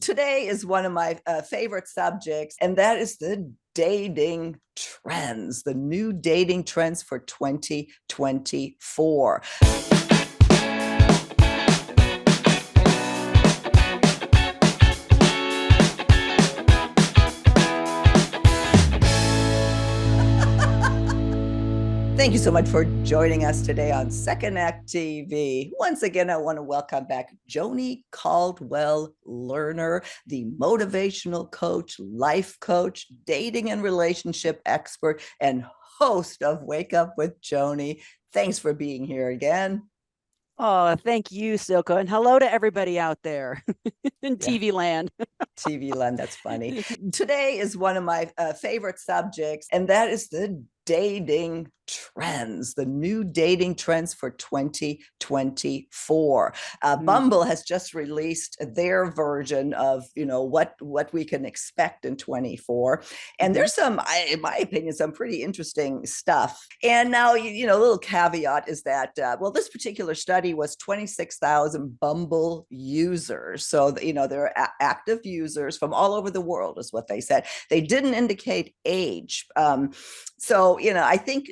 Today is one of my favorite subjects, and that is the dating trends, the new dating trends for 2024. Thank you so much for joining us today on Second Act TV. Once again, I want to welcome back Joni Caldwell Lerner, the motivational coach, life coach, dating and relationship expert, and host of Wake Up with Joni. Thanks for being here again. Oh, thank you, Silko. And hello to everybody out there in TV land. TV land, that's funny. Today is one of my favorite subjects, and that is the dating trends, the new dating trends for 2024. Bumble has just released their version of, what we can expect in 24. And there's some, in my opinion, some pretty interesting stuff. And now, a little caveat is that, this particular study was 26,000 Bumble users. So, they're active users from all over the world is what they said. They didn't indicate age. So, I think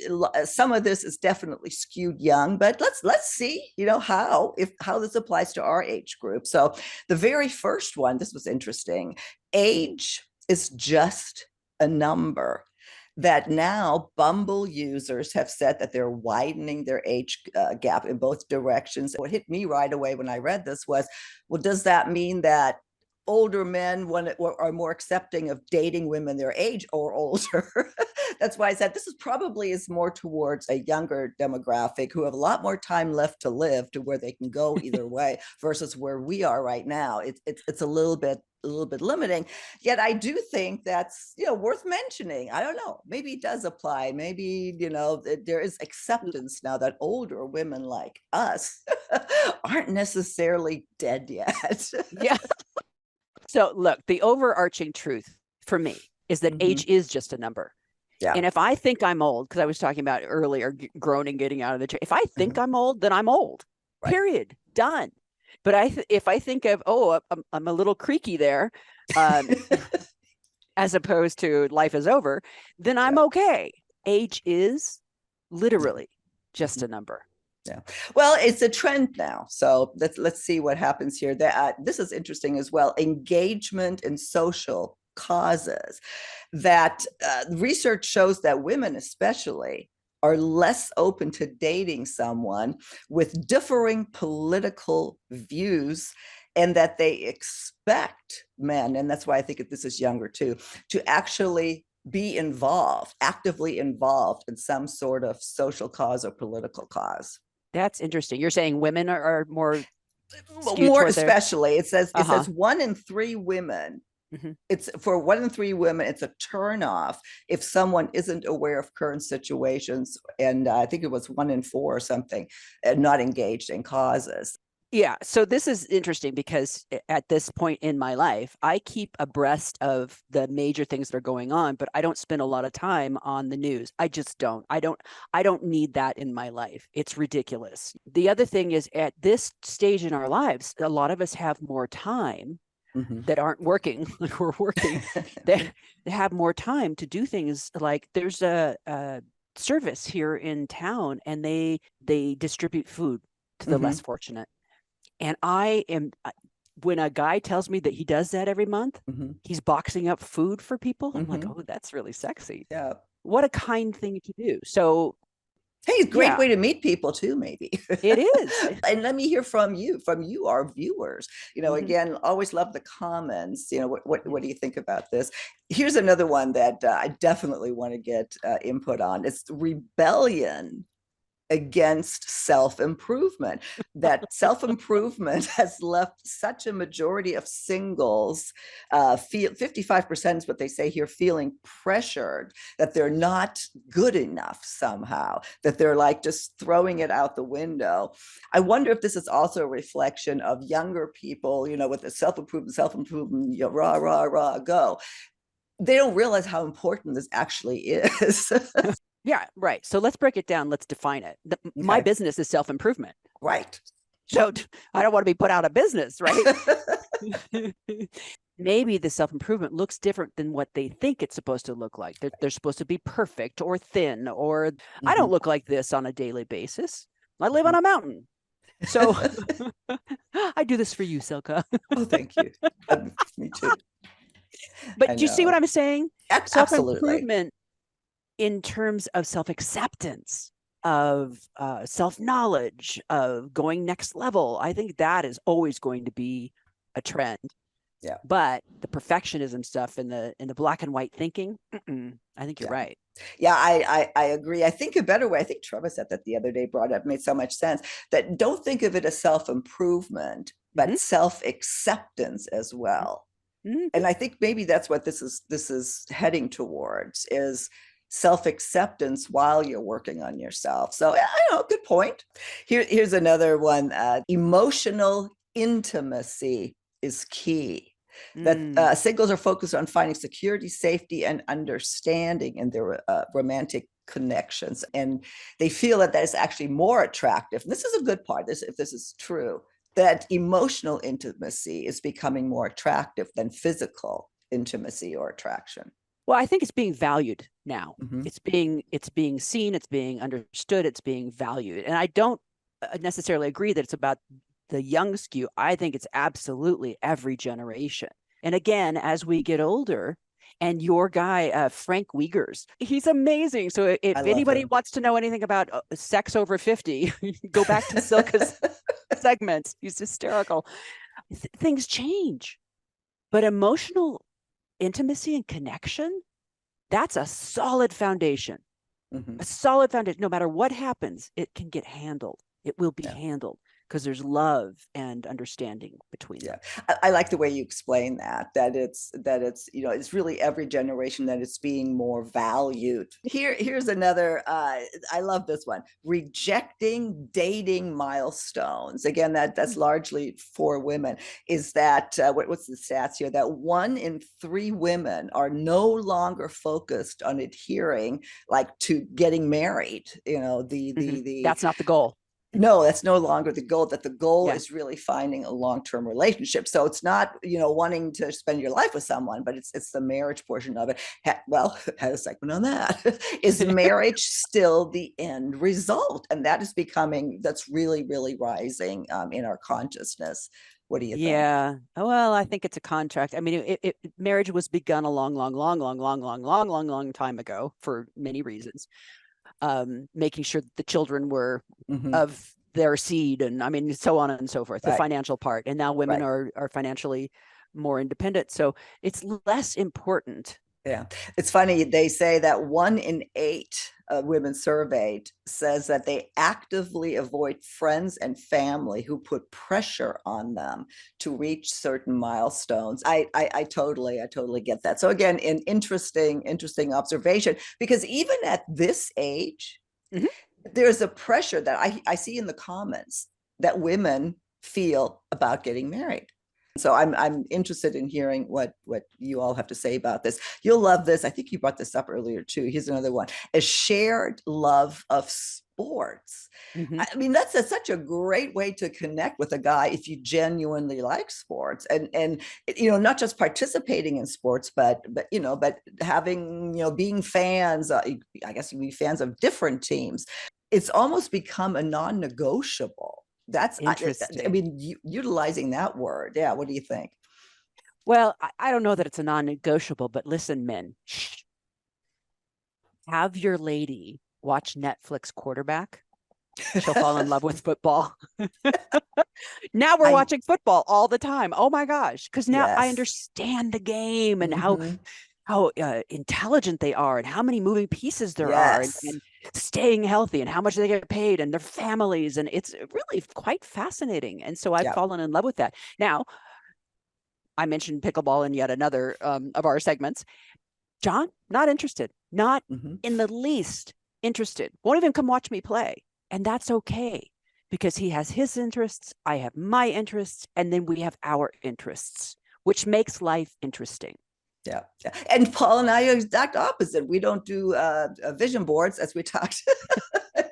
some of this is definitely skewed young, but let's see, how this applies to our age group. So the very first one, this was interesting. Age is just a number. That now Bumble users have said that they're widening their age gap in both directions. What hit me right away when I read this was, well, does that mean that older men are more accepting of dating women their age or older? That's why I said this is more towards a younger demographic who have a lot more time left to live, to where they can go either way, versus where we are right now. It's a little bit limiting. Yet I do think that's worth mentioning. I don't know, maybe it does apply. Maybe there is acceptance now that older women like us aren't necessarily dead yet. Yeah. So look, the overarching truth for me is that age is just a number. Yeah. And if I think I'm old, because I was talking about earlier, groaning, getting out of the chair. If I think I'm old, then I'm old. Right. Period. Done. But if I think of, I'm a little creaky there, as opposed to life is over, then I'm okay. Age is literally just a number. Yeah. Well, it's a trend now. So let's see what happens here. This is interesting as well. Engagement in social causes. That research shows that women especially are less open to dating someone with differing political views, and that they expect men, and that's why I think this is younger too, to actually be actively involved in some sort of social cause or political cause. That's interesting. You're saying women are more especially. It says 1 in 3 women. It's for 1 in 3 women, it's a turnoff if someone isn't aware of current situations, and I think it was 1 in 4 or something, not engaged in causes. Yeah. So this is interesting because at this point in my life, I keep abreast of the major things that are going on, but I don't spend a lot of time on the news. I just don't. I don't need that in my life. It's ridiculous. The other thing is, at this stage in our lives, a lot of us have more time that aren't working like we're working. They have more time to do things. Like there's a service here in town, and they distribute food to the less fortunate. And when a guy tells me that he does that every month, he's boxing up food for people. I'm like, oh, that's really sexy. Yeah. What a kind thing to do. So, hey, it's a great way to meet people too, maybe. It is. And let me hear from you, our viewers. Again, always love the comments. What do you think about this? Here's another one that I definitely want to get input on. It's rebellion against self-improvement. That self-improvement has left such a majority of singles, 55% is what they say here, feeling pressured that they're not good enough somehow, that they're like just throwing it out the window. I wonder if this is also a reflection of younger people, with the self-improvement, rah, rah, rah, go. They don't realize how important this actually is. Yeah, right. So let's break it down. Let's define it. My business is self-improvement. Right. So I don't want to be put out of business, right? Maybe the self-improvement looks different than what they think it's supposed to look like. They're supposed to be perfect or thin, or I don't Mhm, look like this on a daily basis. I live on mhm. a mountain. So I do this for you, Silka. Oh, thank you. Me too. But I do you see what know. I'm saying? Absolutely. Self-improvement in terms of self-acceptance, of self-knowledge, of going next level. I think that is always going to be a trend. Yeah. But the perfectionism stuff and the black and white thinking, I think you're Yeah. right. Yeah, I agree. I think a better way, I think Trevor said that the other day, brought up, made so much sense, that don't think of it as self-improvement, Mm-hmm. but self-acceptance as well. Mm-hmm. And I think maybe that's what this is heading towards, is self-acceptance while you're working on yourself. So I know, good point. Here's another one. Emotional intimacy is key. That Mm. singles are focused on finding security, safety, and understanding in their romantic connections, and they feel that that is actually more attractive. And this is a good part. This, if this is true, that emotional intimacy is becoming more attractive than physical intimacy or attraction. Well, I think it's being valued now. Mm-hmm. It's being seen, it's being understood, it's being valued. And I don't necessarily agree that it's about the young skew. I think it's absolutely every generation. And again, as we get older, and your guy, Frank Wiegers, he's amazing. So I if love anybody him. wants to know anything about sex over 50, go back to Silka's segments. He's hysterical. Things change, but emotional intimacy and connection, that's a solid foundation. Mm-hmm. A solid foundation. No matter what happens, it can get handled. It will be Yeah. handled because there's love and understanding between Yeah, them. I like the way you explain that. That it's it's really every generation that it's being more valued. Here's another. I love this one. Rejecting dating milestones. Again, that's largely for women. Is that what's the stats here? That 1 in 3 women are no longer focused on adhering, like, to getting married. The That's not the goal. no, that's no longer the goal. That the goal Yeah. is really finding a long-term relationship. So it's not wanting to spend your life with someone, but it's the marriage portion of it. Well, had a segment on that. Is marriage still the end result? And that is becoming, that's really, really rising in our consciousness. What do you think? Yeah. Well, I think it's a contract. I mean, marriage was begun a long, long, long, long, long, long, long, long, long time ago for many reasons. Making sure that the children were Mm-hmm. of their seed, and I mean, so on and so forth, the Right, financial part. And now women right. are financially more independent. So it's less important. Yeah. It's funny. They say that 1 in 8 women surveyed says that they actively avoid friends and family who put pressure on them to reach certain milestones. I totally get that. So again, an interesting observation, because even at this age, Mhm. there's a pressure that I see in the comments that women feel about getting married. So I'm interested in hearing what you all have to say about this. You'll love this. I think you brought this up earlier too. Here's another one: a shared love of sports. Mhm. I mean, that's such a great way to connect with a guy if you genuinely like sports, and not just participating in sports, but having, being fans. I guess you be fans of different teams. It's almost become a non-negotiable. I Interesting. mean, utilizing that word. Yeah. What do you think? Well, I don't know that it's a non-negotiable, but listen, men, shh, have your lady watch Netflix Quarterback. She'll fall in love with football. Now we're I watching football all the time. Oh my gosh, because now I Yes. understand the game and how Mm-hmm. how intelligent they are and how many moving pieces there are, Yes. and staying healthy and how much they get paid and their families, and it's really quite fascinating. And so I've Yeah. fallen in love with that. Now, I mentioned pickleball in yet another of our segments. John, not interested, not Mm-hmm. in the least interested. Won't even come watch me play. And that's okay because he has his interests, I have my interests, and then we have our interests, which makes life interesting. Yeah. Yeah. And Paul and I are exact opposite. We don't do vision boards, as we talked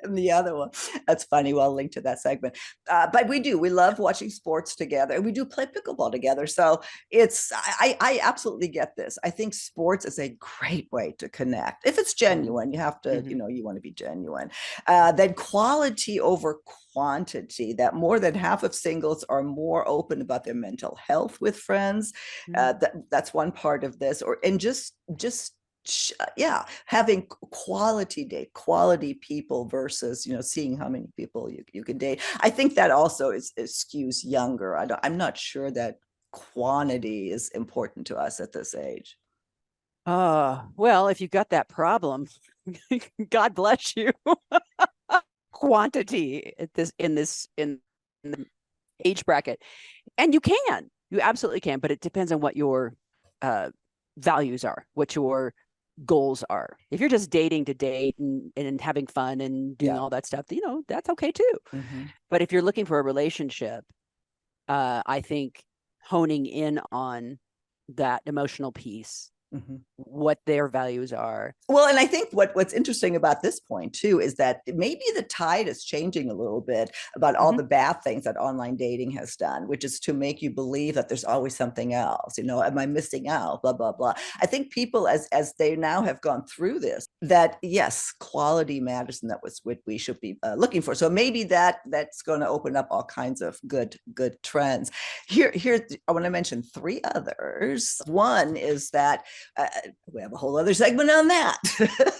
And the other one, that's funny. Well, I'll link to that segment. But we love watching sports together, and we do play pickleball together. So I absolutely get this. I think sports is a great way to connect. If it's genuine, you have to, you want to be genuine. Then quality over quantity, that more than half of singles are more open about their mental health with friends. That's one part of this, and just yeah, having quality date, quality people versus seeing how many people you can date. I think that also is skews younger. I'm not sure that quantity is important to us at this age. Well, if you got that problem, God bless you. Quantity at this in the age bracket, and you absolutely can, but it depends on what your values are, what your goals are. If you're just dating to date and having fun and doing all that stuff, that's okay too. But if you're looking for a relationship, I think honing in on that emotional piece, what their values are. Well, and I think what's interesting about this point too is that maybe the tide is changing a little bit about all the bad things that online dating has done, which is to make you believe that there's always something else. Am I missing out? Blah blah blah. I think people, as they now have gone through this, that yes, quality matters, and that was what we should be looking for. So maybe that's going to open up all kinds of good trends. Here, I want to mention three others. One is that we have a whole other segment on that.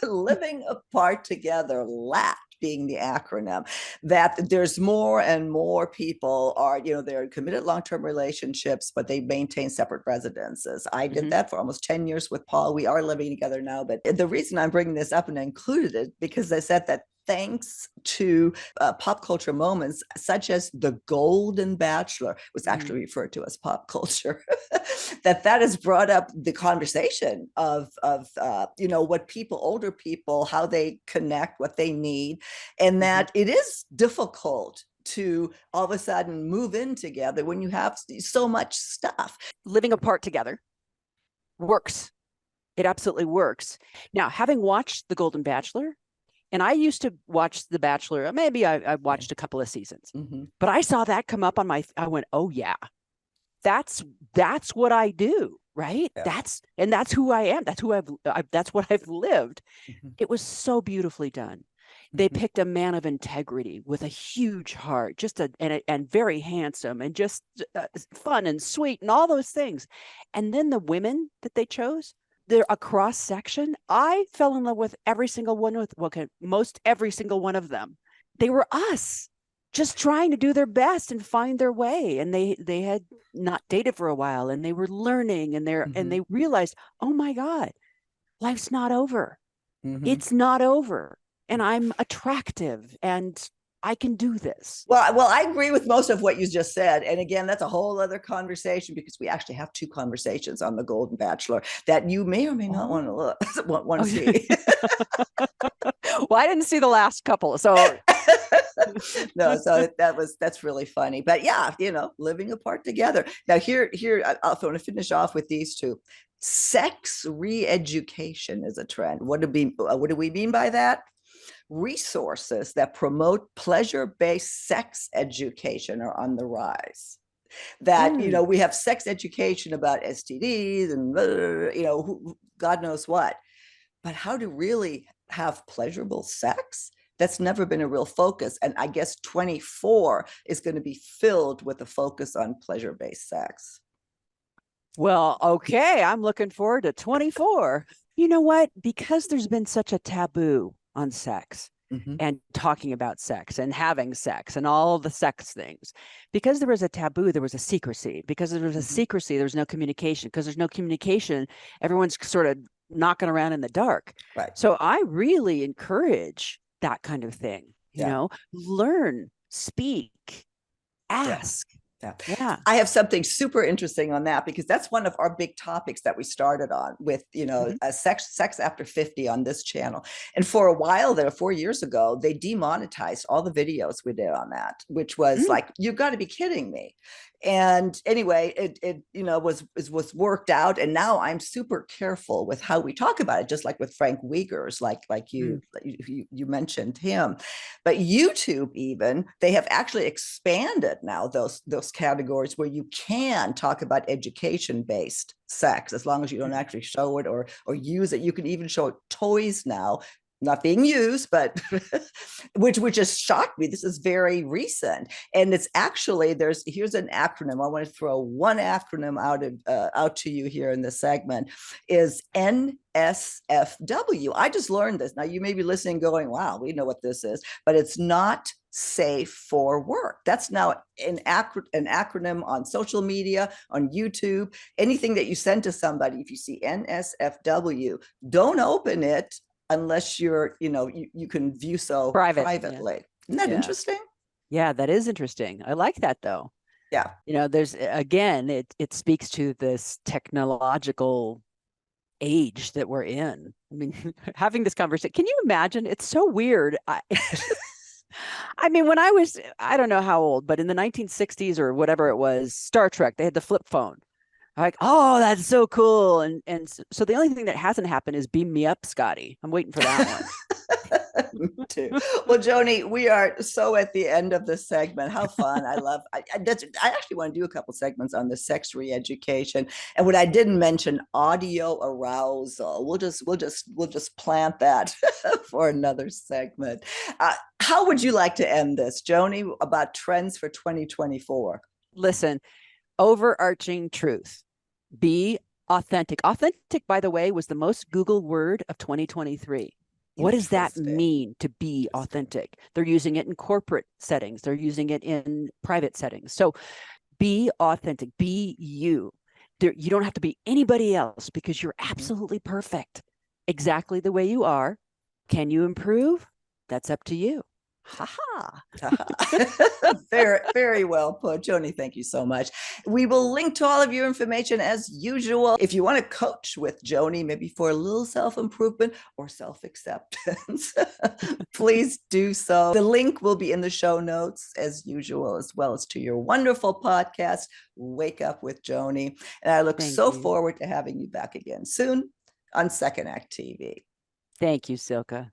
Living apart together, LAT being the acronym, that there's more and more people are, they're in committed long-term relationships, but they maintain separate residences. I did that for almost 10 years with Paul. We are living together now, but the reason I'm bringing this up and I included it because I said that thanks to pop culture moments such as the Golden Bachelor, was actually referred to as pop culture, that has brought up the conversation of what older people, how they connect, what they need, and that it is difficult to all of a sudden move in together when you have so much stuff. Living apart together works. It absolutely works. Now, having watched The Golden Bachelor, and I used to watch The Bachelor, maybe I watched a couple of seasons, but I saw that come up on I went, oh yeah, that's what I do, right? Yeah. That's who I am. That's what I've lived. It was so beautifully done. They picked a man of integrity with a huge heart, and very handsome, and just fun and sweet and all those things. And then the women that they chose, they're a cross section. I fell in love with every single one most every single one of them. They were us, just trying to do their best and find their way. And they had not dated for a while, and they were learning, and and they realized, oh my God, life's not over. It's not over. And I'm attractive, and I can do this. Well, I agree with most of what you just said. And again, that's a whole other conversation, because we actually have two conversations on The Golden Bachelor that you may or may not want to see. Well, I didn't see the last couple, so no, so that's really funny. But yeah, living apart together. Now here I'll want to finish off with these two. Sex re-education is a trend. What do we mean by that? Resources that promote pleasure-based sex education are on the rise. That we have sex education about STDs and God knows what, but how to really have pleasurable sex, that's never been a real focus. And I guess 24 is going to be filled with a focus on pleasure-based sex. Well, okay, I'm looking forward to 24. You know what? Because there's been such a taboo on sex and talking about sex and having sex and all the sex things, because there was a taboo, there was a secrecy. Because there was a secrecy, there was no communication. Because there's no communication, everyone's sort of knocking around in the dark. Right. So I really encourage that kind of thing. Learn, speak, ask. Yeah. I have something super interesting on that, because that's one of our big topics that we started on with, sex after 50 on this channel. And for a while there, 4 years ago, they demonetized all the videos we did on that, which was like, you've got to be kidding me. And anyway, it was worked out, and now I'm super careful with how we talk about it, just like with Frank Wiegers, like you mentioned him. But YouTube, even, they have actually expanded now those categories where you can talk about education based sex, as long as you don't actually show it or use it. You can even show toys now not being used, but which just shocked me. This is very recent, and it's actually here's an acronym. I want to throw one acronym out to you here in this segment. Is NSFW. I just learned this. Now you may be listening, going, "Wow, we know what this is," but it's not safe for work. That's now an acronym on social media, on YouTube, anything that you send to somebody. If you see NSFW, don't open it unless you can view so privately. Isn't that interesting? Yeah, that is interesting. I like that, though. Yeah. There's, again, it speaks to this technological age that we're in. I mean, having this conversation, can you imagine? It's so weird. I mean, when I don't know how old, but in the 1960s or whatever it was, Star Trek, they had the flip phone. Like, oh, that's so cool. And so the only thing that hasn't happened is beam me up, Scotty. I'm waiting for that one. Me too. Well, Joni, we are so at the end of the segment. How fun. I actually want to do a couple segments on the sex re-education. And what I didn't mention, audio arousal. We'll just plant that for another segment. How would you like to end this, Joni, about trends for 2024? Listen, overarching truth. Be authentic. Authentic, by the way, was the most Googled word of 2023. What does that mean, to be authentic? They're using it in corporate settings. They're using it in private settings. So be authentic. Be you. You don't have to be anybody else, because you're absolutely perfect exactly the way you are. Can you improve? That's up to you. Ha ha. Very, very well put. Joni, thank you so much. We will link to all of your information as usual. If you want to coach with Joni, maybe for a little self-improvement or self-acceptance, please do so. The link will be in the show notes as usual, as well as to your wonderful podcast, Wake Up with Joni. And I look forward to having you back again soon on Second Act TV. Thank you, Silka.